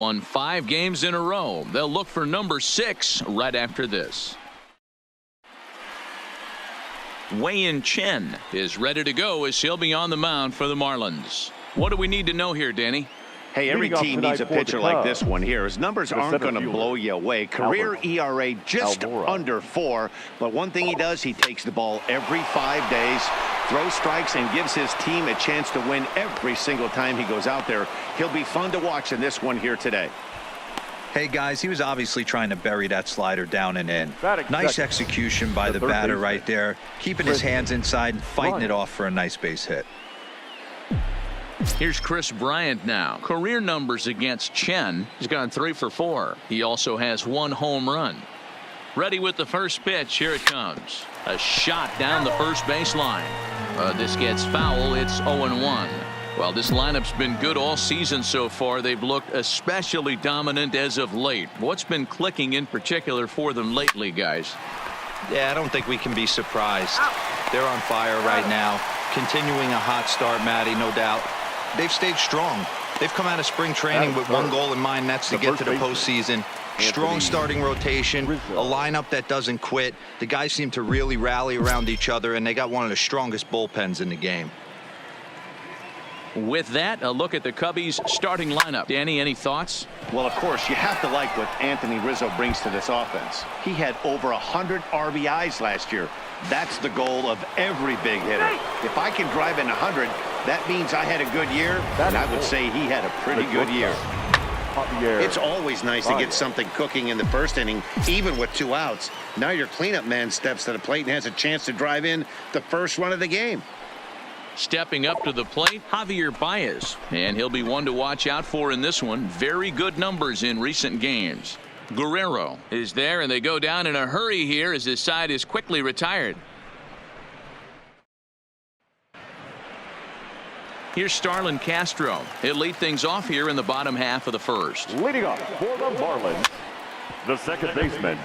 Won 5 games in a row. They'll look for number 6 right after this. Wei-Yin Chen is ready to go as he'll be on the mound for the Marlins. What do we need to know here, Danny? Hey, every team needs a pitcher like this one here. His numbers aren't going to blow you away. Career ERA just under 4. But one thing he does, he takes the ball every 5 days, throws strikes, and gives his team a chance to win every single time he goes out there. He'll be fun to watch in this one here today. Hey, guys, he was obviously trying to bury that slider down and in. Nice execution by the batter right there, keeping his hands inside and fighting it off for a nice base hit. Here's Chris Bryant now. Career numbers against Chen. He's gone 3 for 4. He also has 1 home run. Ready with the first pitch. Here it comes. A shot down the first baseline. This gets foul. It's 0-1. Well, this lineup's been good all season so far. They've looked especially dominant as of late. What's been clicking in particular for them lately, guys? Yeah, I don't think we can be surprised. They're on fire right now. Continuing a hot start, Matty, no doubt. They've stayed strong. They've come out of spring training with one goal in mind, that's to get to the postseason. Strong starting rotation, a lineup that doesn't quit. The guys seem to really rally around each other, and they got one of the strongest bullpens in the game. With that, a look at the Cubbies' starting lineup. Danny, any thoughts? Well, of course, you have to like what Anthony Rizzo brings to this offense. He had over 100 RBIs last year. That's the goal of every big hitter. If I can drive in 100, that means I had a good year, and I would say he had a pretty good year. It's always nice to get something cooking in the first inning, even with 2 outs. Now your cleanup man steps to the plate and has a chance to drive in the first run of the game. Stepping up to the plate, Javier Baez, and he'll be one to watch out for in this one. Very good numbers in recent games. Guerrero is there, and they go down in a hurry here as his side is quickly retired. Here's Starlin Castro. He'll lead things off here in the bottom half of the first. Leading off for the Marlins, the second baseman,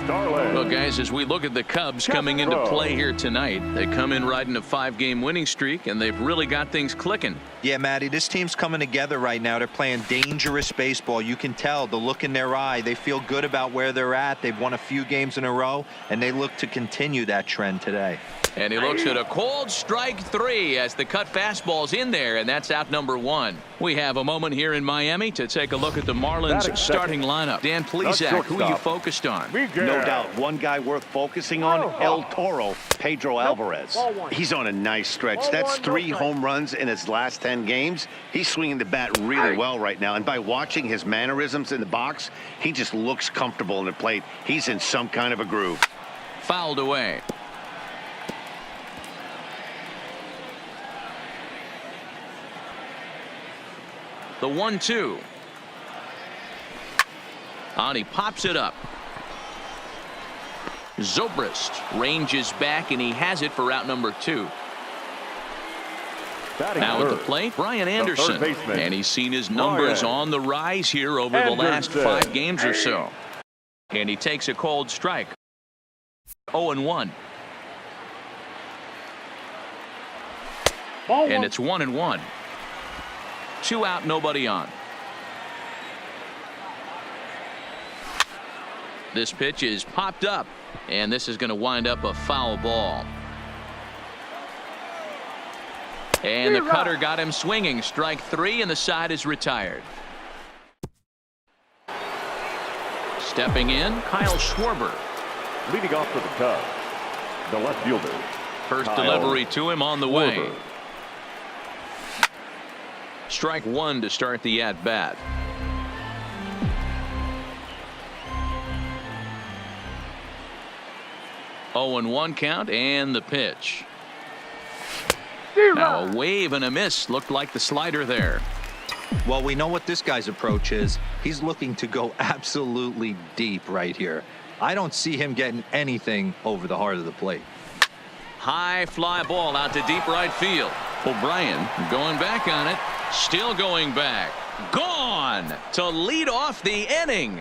Starlin. Well, guys, as we look at the Cubs coming into play here tonight, they come in riding a 5-game winning streak, and they've really got things clicking. Yeah, Matty, this team's coming together right now. They're playing dangerous baseball. You can tell the look in their eye. They feel good about where they're at. They've won a few games in a row, and they look to continue that trend today. And he looks at a cold strike 3 as the cut fastball's in there, and that's out number 1. We have a moment here in Miami to take a look at the Marlins starting lineup. Dan Plesac, who you focused on? No doubt, one guy worth focusing on, El Toro, Pedro Alvarez. He's on a nice stretch. That's 3 home runs in his last 10 games. He's swinging the bat really well right now, and by watching his mannerisms in the box, he just looks comfortable in the plate. He's in some kind of a groove. Fouled away. The 1-2. And he pops it up. Zobrist ranges back, and he has it for out number 2. Now at the plate, Brian Anderson. And he's seen his numbers on the rise here over the last 5 games or so. And he takes a cold strike. 0-1. And it's 1-1. 2 out, nobody on. This pitch is popped up, and this is going to wind up a foul ball. And the cutter got him swinging. Strike 3, and the side is retired. Stepping in, Kyle Schwarber. Leading off for the Cubs, the left fielder. First delivery to him on the way. Strike 1 to start the at-bat. Oh, 0-1 count, and the pitch. Now a wave and a miss. Looked like the slider there. Well, we know what this guy's approach is. He's looking to go absolutely deep right here. I don't see him getting anything over the heart of the plate. High fly ball out to deep right field. O'Brien going back on it. Still going back. Gone to lead off the inning.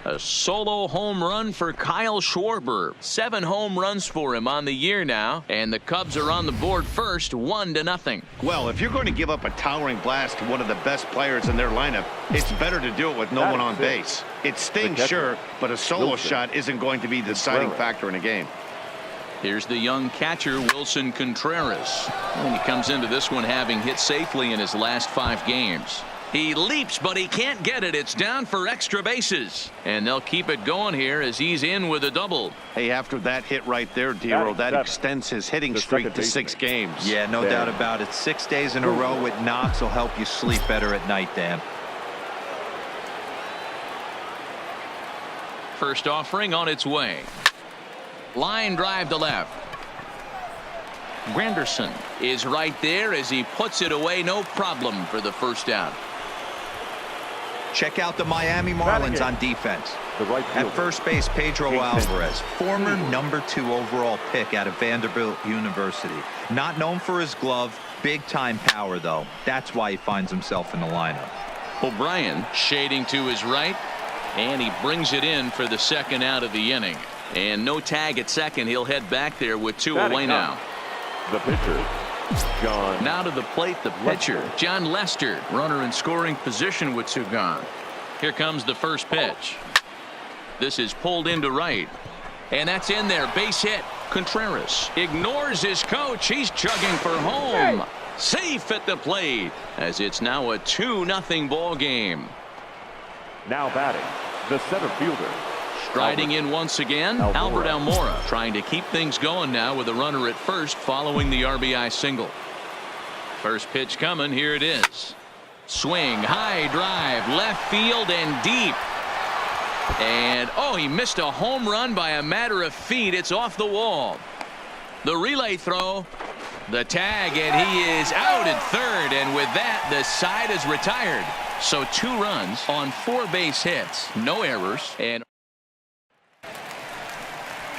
A solo home run for Kyle Schwarber. 7 home runs for him on the year now, and the Cubs are on the board first, 1-0. Well, if you're going to give up a towering blast to one of the best players in their lineup, it's better to do it with no one on base. It stings, sure, but a solo shot isn't going to be the deciding factor in a game. Here's the young catcher, Wilson Contreras. And he comes into this one having hit safely in his last 5 games. He leaps, but he can't get it. It's down for extra bases. And they'll keep it going here as he's in with a double. Hey, after that hit right there, Dero, that extends his hitting streak to 6 games. Yeah, no doubt about it. 6 days in a row with knocks will help you sleep better at night, Dan. First offering on its way. Line drive to left. Granderson is right there as he puts it away. No problem for the first out. Check out the Miami Marlins on defense. At first base, Pedro Alvarez, former #2 overall pick out of Vanderbilt University. Not known for his glove, big-time power, though. That's why he finds himself in the lineup. O'Brien shading to his right, and he brings it in for the second out of the inning. And no tag at second. He'll head back there with 2 away now. The pitcher, John. Now to the plate, the pitcher, John Lester. Runner in scoring position with 2 gone. Here comes the first pitch. This is pulled into right. And that's in there. Base hit. Contreras ignores his coach. He's chugging for home. Safe at the plate as it's now a 2-0 ball game. Now batting, the center fielder. Striding in once again, Albert Almora trying to keep things going now with a runner at first following the RBI single. First pitch coming. Here it is. Swing, high drive, left field and deep. And he missed a home run by a matter of feet. It's off the wall. The relay throw, the tag, and he is out at third. And with that, the side is retired. So 2 runs on 4 base hits, no errors, and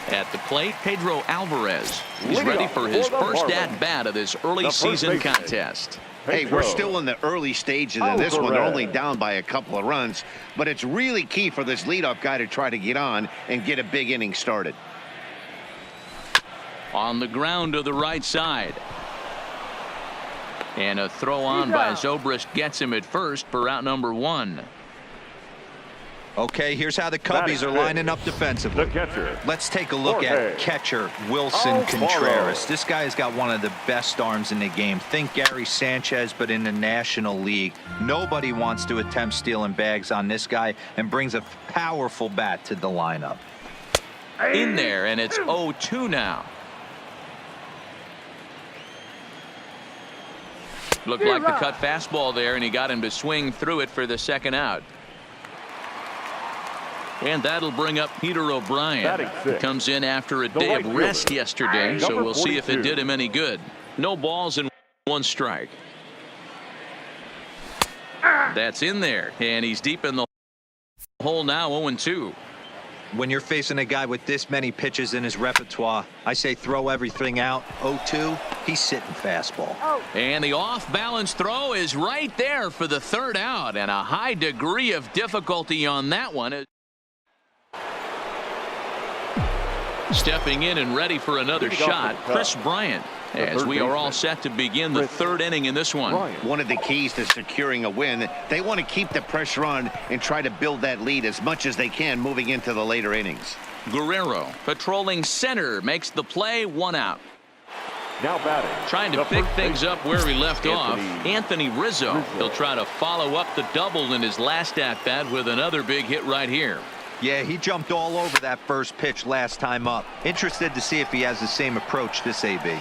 at the plate, Pedro Alvarez. He's ready for his first at-bat of this early season contest. Hey, we're still in the early stages of this one. They're only down by a couple of runs, but it's really key for this leadoff guy to try to get on and get a big inning started. On the ground to the right side. And a throw on by Zobrist gets him at first for out number 1. Okay, here's how the Cubbies are lining up defensively. The catcher. Let's take a look at catcher Wilson Contreras. This guy has got one of the best arms in the game. Think Gary Sanchez, but in the National League. Nobody wants to attempt stealing bags on this guy, and brings a powerful bat to the lineup. In there, and it's 0-2 now. Looked like the cut fastball there, and he got him to swing through it for the second out. And that'll bring up Peter O'Brien. He comes in after a day of rest yesterday, so we'll see if it did him any good. No balls and 1 strike. That's in there, and he's deep in the hole now, 0-2. When you're facing a guy with this many pitches in his repertoire, I say throw everything out. 0-2, he's sitting fastball. And the off-balance throw is right there for the third out, and a high degree of difficulty on that one. Stepping in and ready for another shot, Chris Bryant, as we are all set to begin the 3rd inning in this one. One of the keys to securing a win, they want to keep the pressure on and try to build that lead as much as they can moving into the later innings. Guerrero patrolling center makes the play, 1 out. Now batting. Trying to pick things up where he left off, Anthony Rizzo. He'll try to follow up the double in his last at-bat with another big hit right here. Yeah, he jumped all over that first pitch last time up. Interested to see if he has the same approach this AB.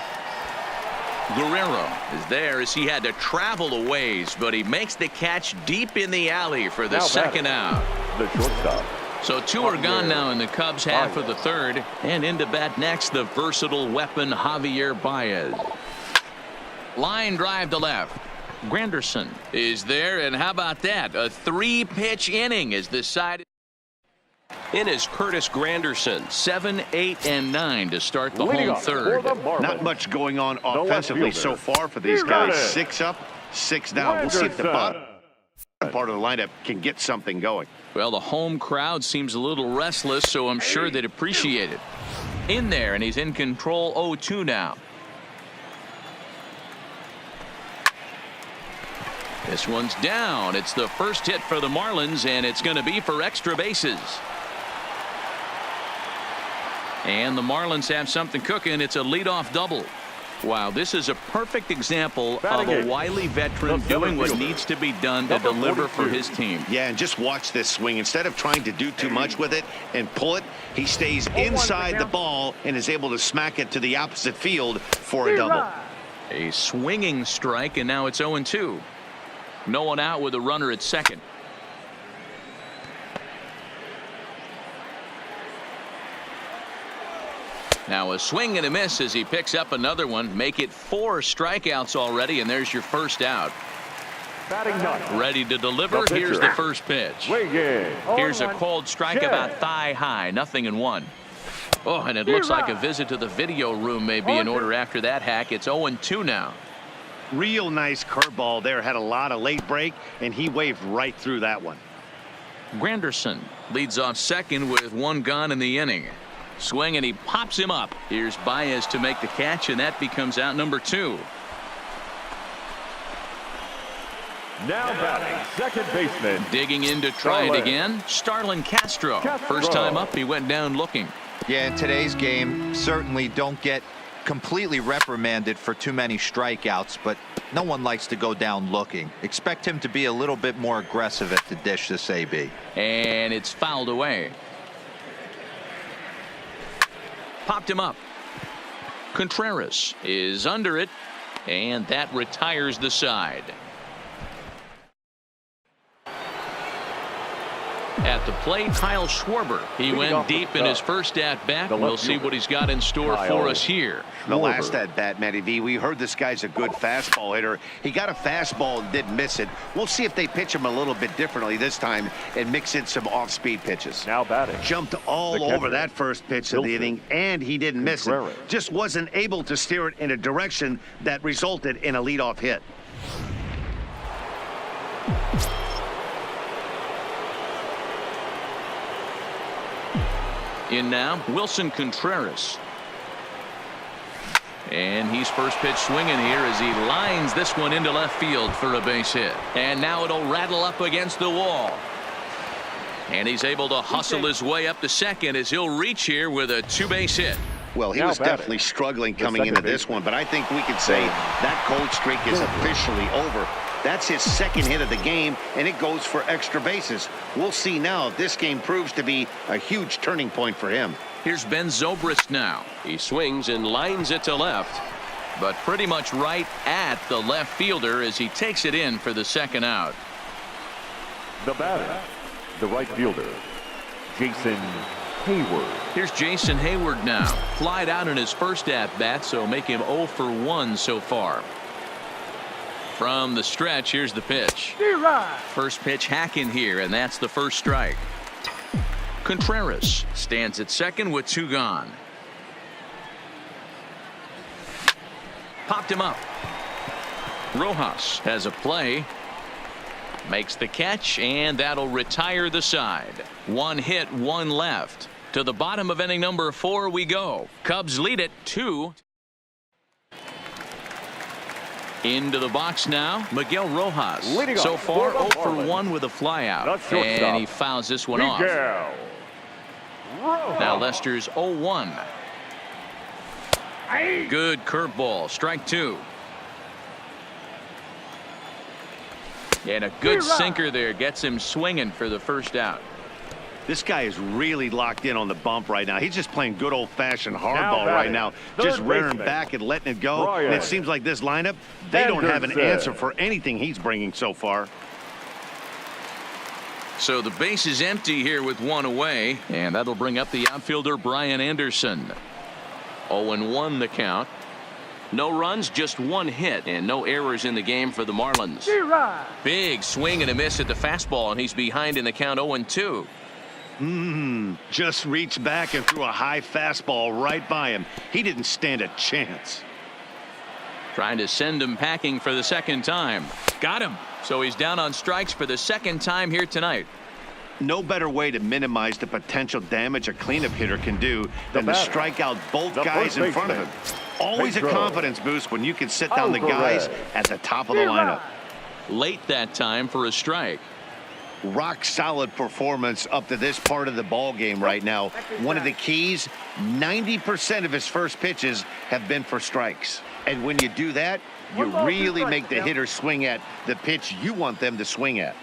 Guerrero is there as he had to travel a ways, but he makes the catch deep in the alley for the second out. The shortstop. So 2 are gone now in the Cubs half of the 3rd, and into bat next the versatile weapon Javier Baez. Line drive to left. Granderson is there, and how about that? A 3-pitch inning as the side. In is Curtis Granderson, 7, 8, and 9 to start the home 3rd. Not much going on offensively so far for these guys. 6 up, 6 down. We'll see if the bottom part of the lineup can get something going. Well, the home crowd seems a little restless, so I'm sure they'd appreciate it. In there, and he's in control. 0-2 now. This one's down. It's the first hit for the Marlins, and it's going to be for extra bases. And the Marlins have something cooking. It's a leadoff double. Wow, this is a perfect example of a wily veteran doing what needs to be done to deliver for his team. Yeah, and just watch this swing. Instead of trying to do too much with it and pull it, he stays inside the ball and is able to smack it to the opposite field for a double. A swinging strike, and now it's 0-2. No one out with a runner at second. Now a swing and a miss as he picks up another one. Make it 4 strikeouts already, and there's your first out. Batting ninth. Ready to deliver. Here's the first pitch. Here's a cold strike about thigh high. 0-1. Oh, and it looks like a visit to the video room may be in order after that hack. It's 0-2 now. Real nice curveball there. Had a lot of late break, and he waved right through that one. Granderson leads off second with 1 gone in the inning. Swing, and he pops him up. Here's Baez to make the catch, and that becomes out number 2. Now batting, second baseman. Digging in to try it again. Starlin Castro. First time up, he went down looking. Yeah, in today's game, certainly don't get completely reprimanded for too many strikeouts, but no one likes to go down looking. Expect him to be a little bit more aggressive at the dish this AB. And it's fouled away. Popped him up. Contreras is under it, and that retires the side. At the plate, Kyle Schwarber. He went deep in his first at-bat. We'll see what he's got in store for us here. The last at-bat, Matty V, we heard this guy's a good fastball hitter. He got a fastball and didn't miss it. We'll see if they pitch him a little bit differently this time and mix in some off-speed pitches. Now batting. Jumped all over that first pitch of the inning, and he didn't miss it. Just wasn't able to steer it in a direction that resulted in a leadoff hit. In now, Wilson Contreras. And he's first pitch swinging here as he lines this one into left field for a base hit. And now it'll rattle up against the wall. And he's able to hustle his way up to second as he'll reach here with a 2-base hit. Well, he was definitely struggling coming into this one, but I think we could say that cold streak is officially over. That's his second hit of the game, and it goes for extra bases. We'll see now if this game proves to be a huge turning point for him. Here's Ben Zobrist now. He swings and lines it to left, but pretty much right at the left fielder as he takes it in for the second out. The batter, the right fielder, Jason Hayward. Here's Jason Hayward now. Flied out in his first at-bat, so make him 0 for 1 so far. From the stretch, here's the pitch. First pitch hacking here, and that's the first strike. Contreras stands at second with 2 gone. Popped him up. Rojas has a play. Makes the catch, and that'll retire the side. 1 hit, 1 left. To the bottom of inning number 4 we go. Cubs lead it 2. Into the box now, Miguel Rojas. So far 0 for 1 with a flyout, and he fouls this one off. Now Lester's 0-1. Good curveball, strike 2. And a good sinker there gets him swinging for the first out. This guy is really locked in on the bump right now. He's just playing good old-fashioned hardball right now. Just rearing back and letting it go. And it seems like this lineup, they don't have an answer for anything he's bringing so far. So the base is empty here with 1 away, and that'll bring up the outfielder Brian Anderson. 0-1 the count. No runs, just 1 hit, and no errors in the game for the Marlins. Big swing and a miss at the fastball, and he's behind in the count 0-2. Just reached back and threw a high fastball right by him. He didn't stand a chance. Trying to send him packing for the second time. Got him. So he's down on strikes for the second time here tonight. No better way to minimize the potential damage a cleanup hitter can do than to strike out both guys in front of him. Always a confidence boost when you can sit down the guys at the top of the lineup. Late that time for a strike. Rock solid performance up to this part of the ball game right now. One of the keys, 90% of his first pitches have been for strikes. And when you do that, you really make the hitter swing at the pitch you want them to swing at.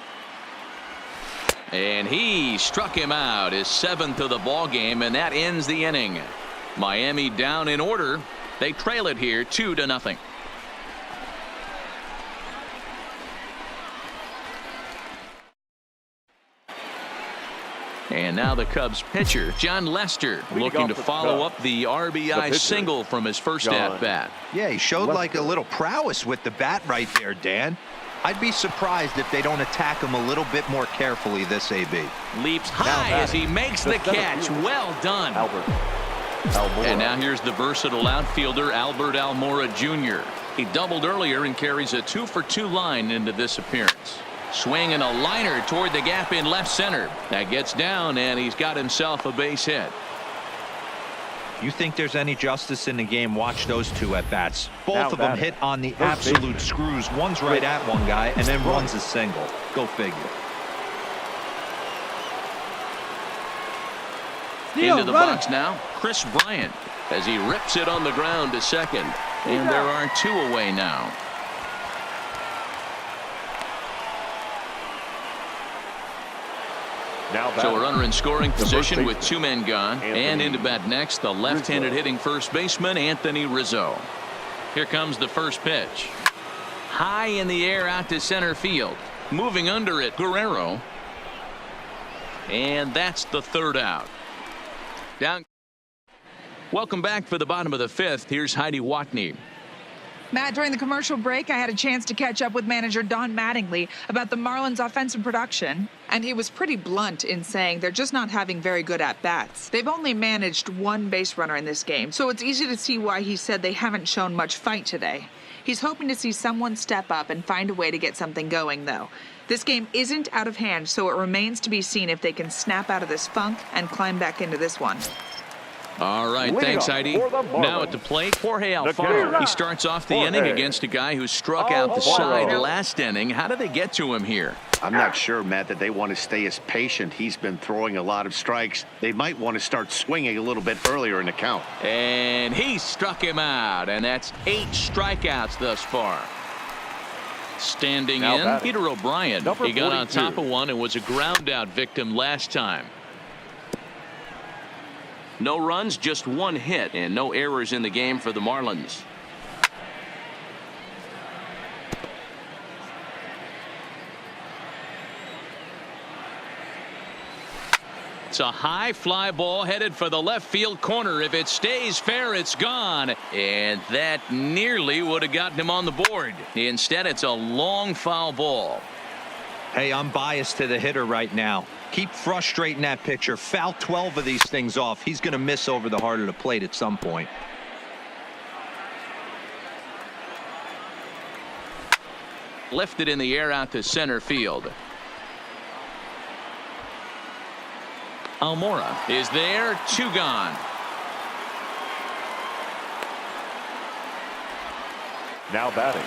And he struck him out, his 7th of the ball game, and that ends the inning. Miami down in order. They trail it here 2-0. And now the Cubs pitcher, John Lester, looking to follow up the RBI single from his first at-bat. Yeah, he showed like a little prowess with the bat right there, Dan. I'd be surprised if they don't attack him a little bit more carefully this AB. Leaps high as he makes the catch. Well done. And now here's the versatile outfielder, Albert Almora Jr. He doubled earlier and carries a 2-for-2 line into this appearance. Swinging a liner toward the gap in left center. That gets down, and he's got himself a base hit. You think there's any justice in the game? Watch those two at bats. Both of them hit on the absolute screws. One's right at one guy, and then one's a single. Go figure. Into the box now, Chris Bryant, as he rips it on the ground to second. And there are 2 away now. So a runner in scoring position with 2 men gone. And into bat next, the left-handed hitting first baseman, Anthony Rizzo. Here comes the first pitch. High in the air out to center field. Moving under it, Guerrero. And that's the 3rd out. Down. Welcome back for the bottom of the 5th. Here's Heidi Watney. Matt, during the commercial break, I had a chance to catch up with manager Don Mattingly about the Marlins' offensive production, and he was pretty blunt in saying they're just not having very good at-bats. They've only managed 1 base runner in this game, so it's easy to see why he said they haven't shown much fight today. He's hoping to see someone step up and find a way to get something going, though. This game isn't out of hand, so it remains to be seen if they can snap out of this funk and climb back into this one. All right, thanks, Heidi. Now at the plate, Jorge Alfaro. He starts off the inning against a guy who struck out the side last inning. How did they get to him here? I'm not sure, Matt, that they want to stay as patient. He's been throwing a lot of strikes. They might want to start swinging a little bit earlier in the count. And he struck him out, and that's 8 strikeouts thus far. Standing in, Peter O'Brien. He got on top of one and was a ground-out victim last time. No runs, just 1 hit, and no errors in the game for the Marlins. It's a high fly ball headed for the left field corner. If it stays fair, it's gone. And that nearly would have gotten him on the board. Instead, it's a long foul ball. Hey, I'm biased to the hitter right now. Keep frustrating that pitcher. Foul 12 of these things off. He's going to miss over the heart of the plate at some point. Lifted in the air out to center field. Almora is there. 2 gone. Now batting.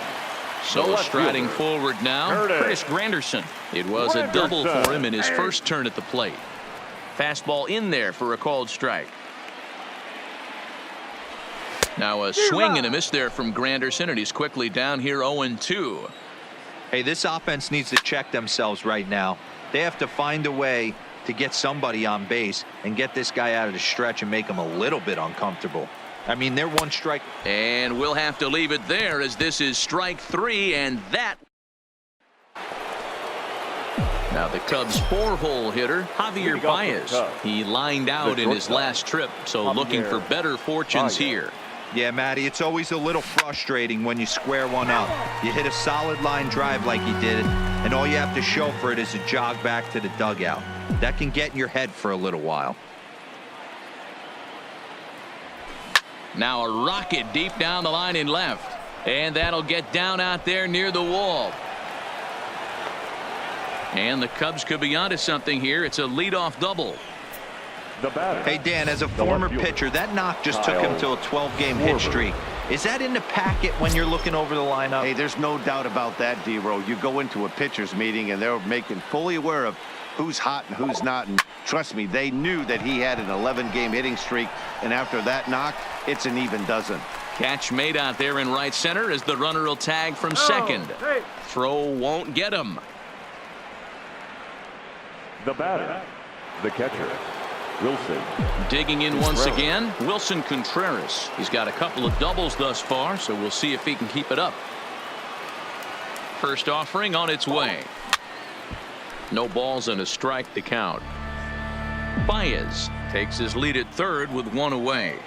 So striding forward now, Curtis Granderson. It was a double for him in his first turn at the plate. Fastball in there for a called strike. Now a swing and a miss there from Granderson, and he's quickly down here 0-2. Hey, this offense needs to check themselves right now. They have to find a way to get somebody on base and get this guy out of the stretch and make him a little bit uncomfortable. I mean, they're 1 strike. And we'll have to leave it there as this is strike 3, and that. Now the Cubs' 4-hole hitter, Javier Baez. He lined out in his last trip, so looking for better fortunes here. Yeah, Matty, it's always a little frustrating when you square one up. You hit a solid line drive like he did, and all you have to show for it is a jog back to the dugout. That can get in your head for a little while. Now a rocket deep down the line in left. And that'll get down out there near the wall. And the Cubs could be onto something here. It's a leadoff double. The batter. Hey, Dan, as a former pitcher, that knock just took him to a 12-game hit streak. Is that in the packet when you're looking over the lineup? Hey, there's no doubt about that, D-Row. You go into a pitcher's meeting, and they're making fully aware of who's hot and who's not. And trust me, they knew that he had an 11-game hitting streak. And after that knock, it's an even dozen. Catch made out there in right center as the runner will tag from second. Throw won't get him. The batter. The catcher. Wilson. Digging in once again, Wilson Contreras. He's got a couple of doubles thus far, so we'll see if he can keep it up. First offering on its way. No balls and a strike to count. Baez takes his lead at third with one away.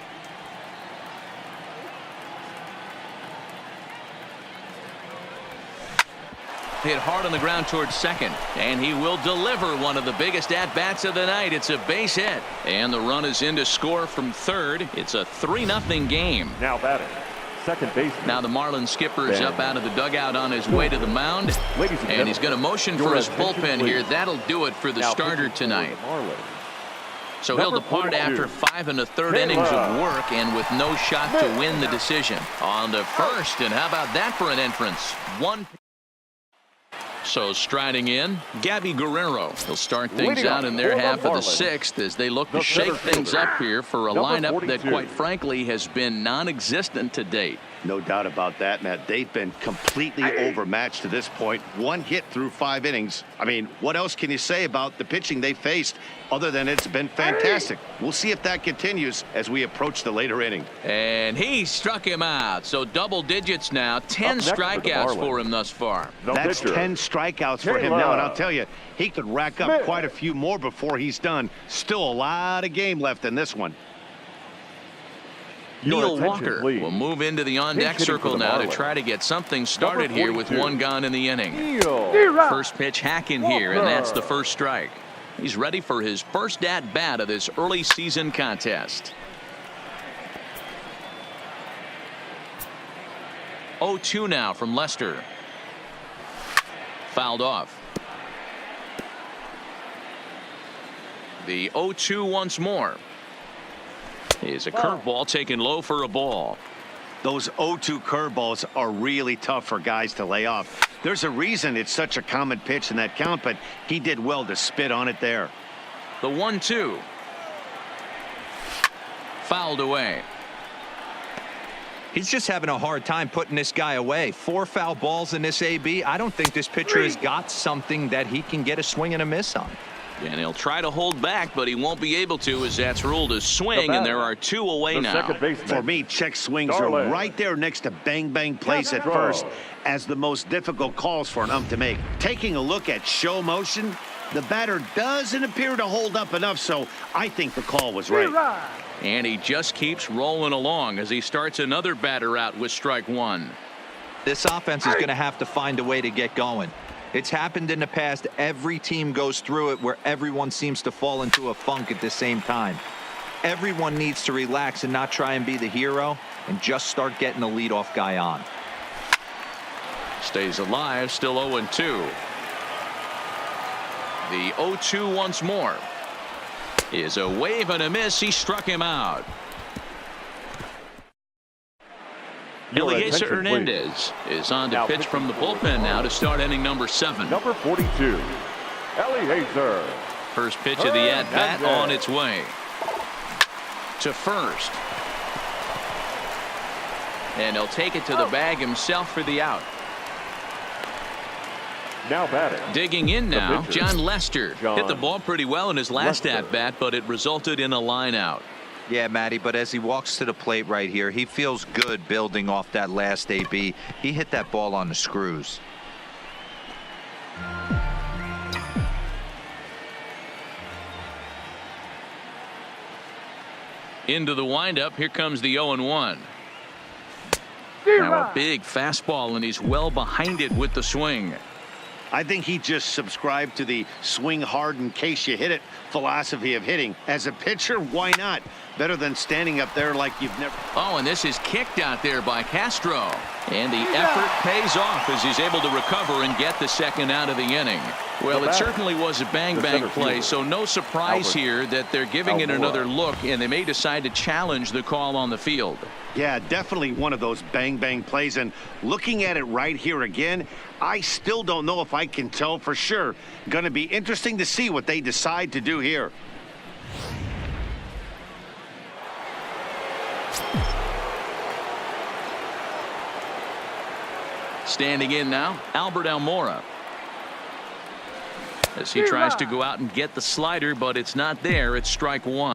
Hit hard on the ground towards second, and he will deliver one of the biggest at-bats of the night. It's a base hit, and the run is in to score from third. It's a 3-0 game. Now batting. Second base. Now the Marlins skipper is up out of the dugout on his way to the mound, and he's going to motion for his bullpen here. That'll do it for the starter tonight. So he'll depart after 5 1/3 innings of work and with no shot to win the decision. On to first, and how about that for an entrance? One. So striding in, Gabby Guerrero. He'll start things out in their half of the sixth as they look to shake things up here for a lineup that, quite frankly, has been non-existent to date. No doubt about that, Matt. They've been completely overmatched to this point. One hit through 5 innings. I mean, what else can you say about the pitching they faced other than it's been fantastic? We'll see if that continues as we approach the later inning. And he struck him out. So double digits now. 10 strikeouts for him thus far. That's 10 strikeouts for him now. And I'll tell you, he could rack up quite a few more before he's done. Still a lot of game left in this one. Neil Walker will move into the on-deck circle now to try to get something started here with one gone in the inning. First pitch hacking here, and that's the first strike. He's ready for his first at-bat of this early season contest. 0-2 now from Lester. Fouled off. The 0-2 once more. Is a curveball taken low for a ball. Those 0-2 curveballs are really tough for guys to lay off. There's a reason it's such a common pitch in that count, but he did well to spit on it there. The 1-2. Fouled away. He's just having a hard time putting this guy away. 4 foul balls in this AB. I don't think this pitcher has got something that he can get a swing and a miss on. And he'll try to hold back, but he won't be able to, as that's ruled a swing, and there are 2 away now. For me, check swings are right there next to bang plays at first as the most difficult calls for an ump to make. Taking a look at show motion, the batter doesn't appear to hold up enough, so I think the call was right. And he just keeps rolling along as he starts another batter out with strike 1. This offense is going to have to find a way to get going. It's happened in the past. Every team goes through it where everyone seems to fall into a funk at the same time. Everyone needs to relax and not try and be the hero and just start getting the leadoff guy on. Stays alive, still 0-2. The 0-2 once more. Is a wave and a miss. He struck him out. Eliezer Hernandez is on to pitch from the bullpen now to start inning number 7. Number 42, Eliezer. First pitch of the at-bat on its way. To first. And he'll take it to the bag himself for the out. Now batting. Digging in now, John Lester. Hit the ball pretty well in his last at-bat, but it resulted in a line out. Yeah, Matty, but as he walks to the plate right here, he feels good building off that last AB. He hit that ball on the screws. Into the windup. Here comes the 0-1. Now a big fastball, and he's well behind it with the swing. I think he just subscribed to the swing hard in case you hit it philosophy of hitting. As a pitcher, why not? Better than standing up there like you've never. Oh, and this is kicked out there by Castro. And the effort pays off as he's able to recover and get the second out of the inning. Well, it certainly was a bang-bang play, so no surprise here that they're giving it another look, and they may decide to challenge the call on the field. Yeah, definitely one of those bang-bang plays. And looking at it right here again, I still don't know if I can tell for sure. Going to be interesting to see what they decide to do here. Standing in now, Albert Almora. As he tries to go out and get the slider, but it's not there. It's strike one.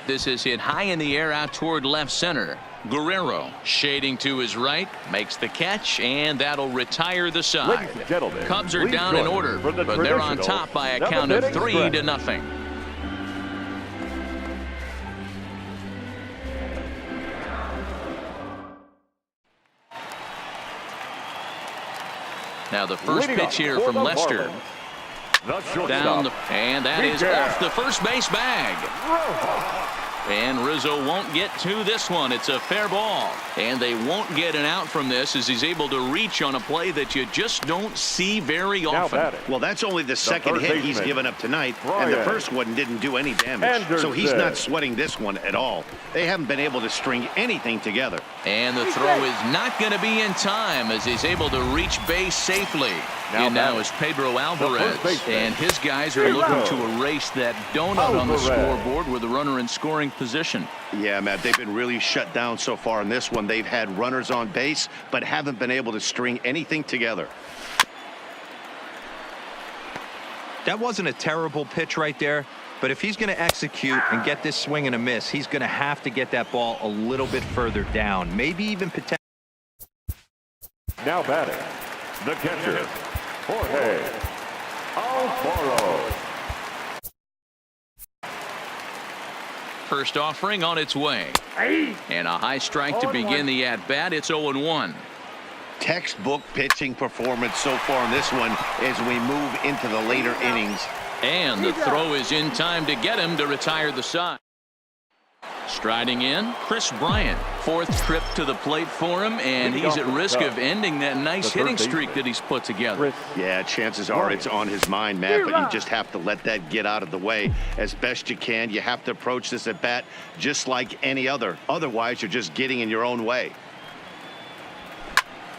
This is hit high in the air out toward left center. Guerrero shading to his right, makes the catch, and that'll retire the side. Ladies and gentlemen, Cubs are down in order, but they're on top by a count of 3-0. Now the first pitch here from Lester. Down and that is off the first base bag. And Rizzo won't get to this one. It's a fair ball. And they won't get an out from this as he's able to reach on a play that you just don't see very often. Well, that's only the second hit he's given up tonight, and the first one didn't do any damage. So he's not sweating this one at all. They haven't been able to string anything together. And the throw is not going to be in time as he's able to reach base safely. And now is Pedro Alvarez, and his guys are looking to erase that donut on the scoreboard with a runner in scoring position. Yeah, Matt, they've been really shut down so far in this one. They've had runners on base, but haven't been able to string anything together. That wasn't a terrible pitch right there, but if he's going to execute and get this swing and a miss, he's going to have to get that ball a little bit further down, maybe even potentially. Now batting, the catcher, Jorge Alfaro. First offering on its way. And a high strike to begin the at-bat. It's 0-1. Textbook pitching performance so far in this one as we move into the later innings. And the throw is in time to get him to retire the side. Striding in, Chris Bryant. Fourth trip to the plate for him, and he's at risk of ending that nice hitting streak that he's put together. Yeah, chances are it's on his mind, Matt, but you just have to let that get out of the way as best you can. You have to approach this at bat just like any other. Otherwise, you're just getting in your own way.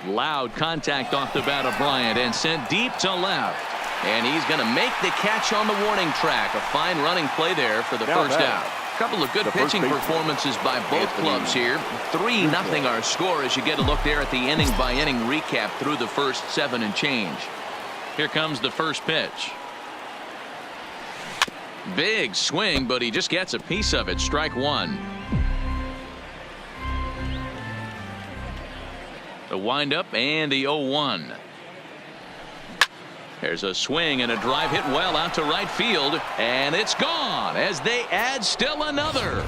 Loud contact off the bat of Bryant and sent deep to left. And he's going to make the catch on the warning track. A fine running play there for the first out. A couple of good pitching performances by both clubs here. 3-0 our score as you get a look there at the inning-by-inning recap through the first 7 and change. Here comes the first pitch. Big swing, but he just gets a piece of it. Strike one. The windup and the 0-1. There's a swing and a drive hit well out to right field, and it's gone as they add still another.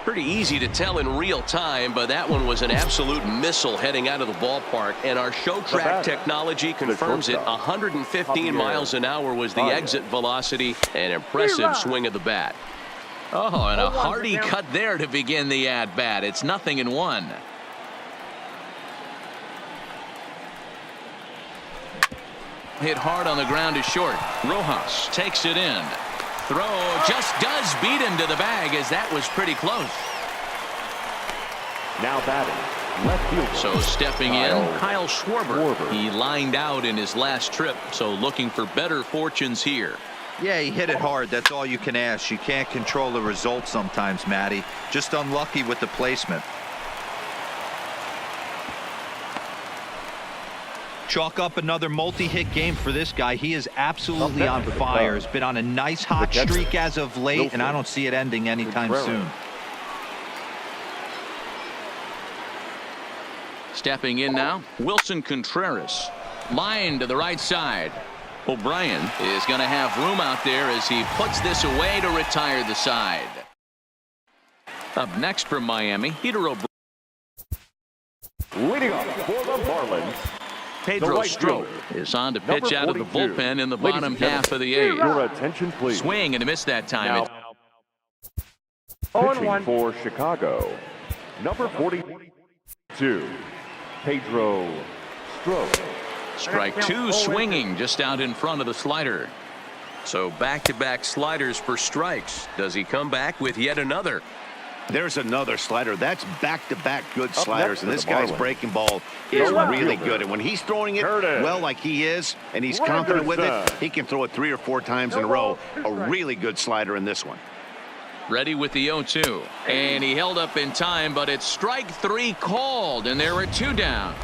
Pretty easy to tell in real time, but that one was an absolute missile heading out of the ballpark, and our show track technology confirms it. 115 miles an hour was the exit velocity. An impressive swing of the bat. Oh, and a hearty cut there to begin the at-bat. It's 0-1. Hit hard on the ground is short. Rojas takes it in. Throw just does beat him to the bag as that was pretty close. Now batting, left fielder. So stepping in, Kyle Schwarber. He lined out in his last trip, so looking for better fortunes here. Yeah, he hit it hard. That's all you can ask. You can't control the result sometimes, Matty. Just unlucky with the placement. Chalk up another multi-hit game for this guy. He is absolutely on fire. Has been on a nice hot streak as of late, and I don't see it ending anytime soon. Stepping in now, Wilson Contreras. Line to the right side. O'Brien is going to have room out there as he puts this away to retire the side. Up next from Miami, Peter O'Brien. Leading off for the Marlins, Pedro right Strop fielder, is on to number pitch out of the 42. bullpen in the Ladies bottom and gentlemen, half of the eighth. Your attention, please. Swing and a miss that time. Now, pitching for Chicago, number 42, Pedro Strop. Strike two, swinging just out in front of the slider. So back-to-back sliders for strikes. Does he come back with yet another? There's another slider. That's back-to-back good Up sliders, next and for this the guy's Marlins, breaking ball is left really fielder, good. And when he's throwing it Curtis well like he is, and he's confident with it, Anderson. he can throw it 3 or 4 times in a row. A really good slider in this one. Ready with the 0-2. And he held up in time, but it's strike three called, and there are 2 down.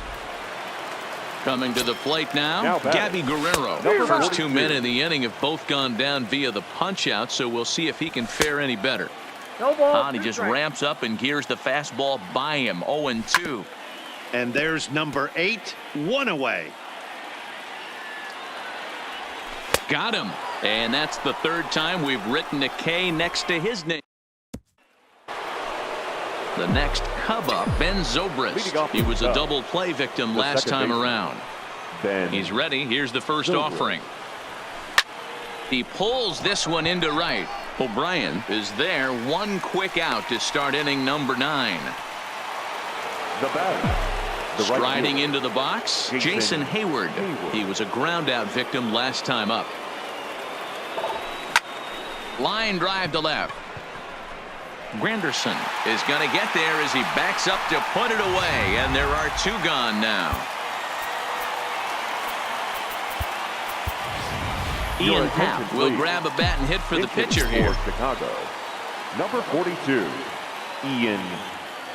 Coming to the plate now batting, Gabby Guerrero. number First 2 42. men in the inning have both gone down via the punch-out, so we'll see if he can fare any better. He just ramps up and gears the fastball by him. 0-2. And there's number 8, 1 away. Got him. And that's the 3rd time we've written a K next to his name. The next Cub up, Ben Zobrist. He was a double play victim last time around. Ben. He's ready. Here's the first offering. He pulls this one into right. O'Brien is there. 1 quick out to start inning number 9. The batter, the right Striding fielder, into the box, Jason Hayward. He was a ground out victim last time up. Line drive to left. Granderson is going to get there as he backs up to put it away, and there are 2 gone now. Your Ian attention, Happ will please. grab a bat and hit for the Pitching pitcher here. for Chicago, number 42, Ian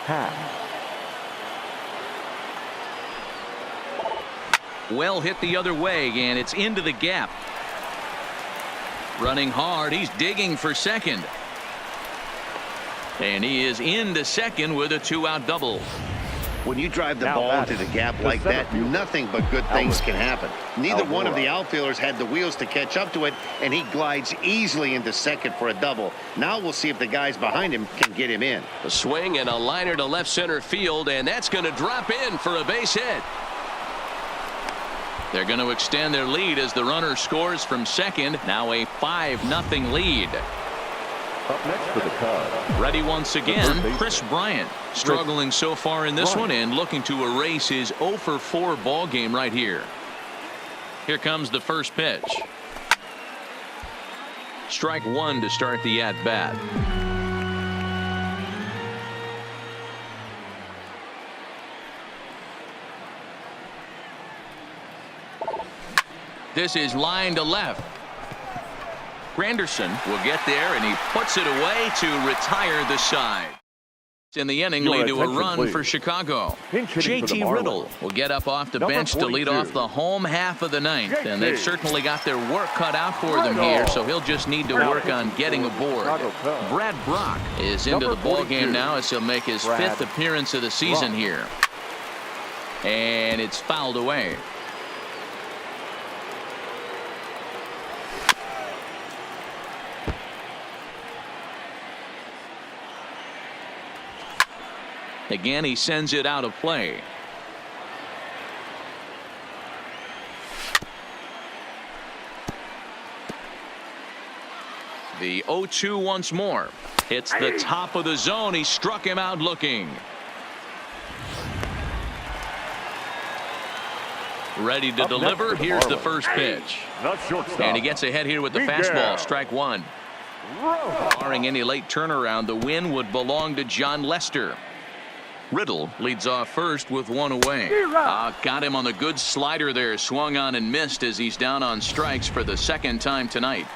Happ. Well hit the other way, and it's into the gap. Running hard, he's digging for second. And he is into second with a 2-out double. When you drive the Now ball batting, into the gap the like center that, fielder, nothing but good things Albert can happen. Neither one of the Almora. outfielders had the wheels to catch up to it, and he glides easily into second for a double. Now we'll see if the guys behind him can get him in. A swing and a liner to left center field, and that's going to drop in for a base hit. They're going to extend their lead as the runner scores from second. Now a 5-0 lead. Up next for the Cubs, Ready once again, baseman, Chris Bryant. Struggling so far in this Bryant. one and looking to erase his 0-for-4 ball game right here. Here comes the first pitch. Strike 1 to start the at-bat. This is line to left. Granderson will get there, and he puts it away to retire the side. In the inning, Your lead to a attention, run please. for Chicago. Pinch hitting for the JT Marlins, Riddle will get up off the number bench to lead 42. off the home half of the ninth, JT. and they've certainly got their work cut out for them Riddle. here, so he'll just need to Now work pitching on getting for the aboard. Chicago Cubs, Brad Brock is into number the ball 42, game now as he'll make his Brad 5th appearance of the season Brock. here. And it's fouled away. Again, he sends it out of play. The 0-2 once more. Hits the top of the zone. He struck him out looking. Ready to Up next deliver. for the Here's the Marlins, first pitch. the shortstop, And he gets ahead here with the Miguel fastball. Strike 1. Rojas. Barring any late turnaround, the win would belong to John Lester. Riddle leads off first with 1 away. Got him on the good slider there. Swung on and missed as he's down on strikes for the 2nd time tonight.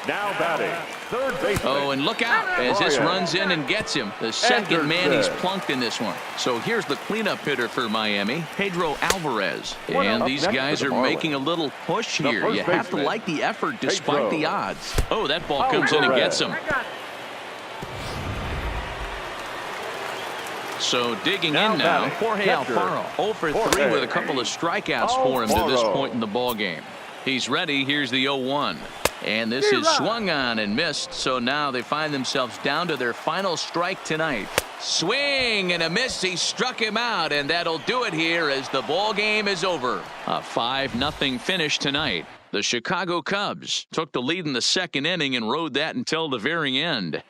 Now batting, third baseman. Oh, and look out as this Bryant. runs in and gets him. The second man he's Anderson. plunked in this one. So here's the cleanup hitter for Miami, Pedro Alvarez. One And up these next guys for are the Marlins. making a little push The here. first You have to baseman, like the effort despite Pedro. the odds. Oh, that ball comes in and gets him. So digging Now in now, batting, Jorge catcher, Alfaro 0 for 3 Jorge with a couple of strikeouts for him to this Alfaro. point in the ball game. He's ready. Here's the 0-1. And this is swung on and missed, so now they find themselves down to their final strike tonight. Swing and a miss. He struck him out, and that'll do it here as the ball game is over. A 5-0 finish tonight. The Chicago Cubs took the lead in the second inning and rode that until the very end.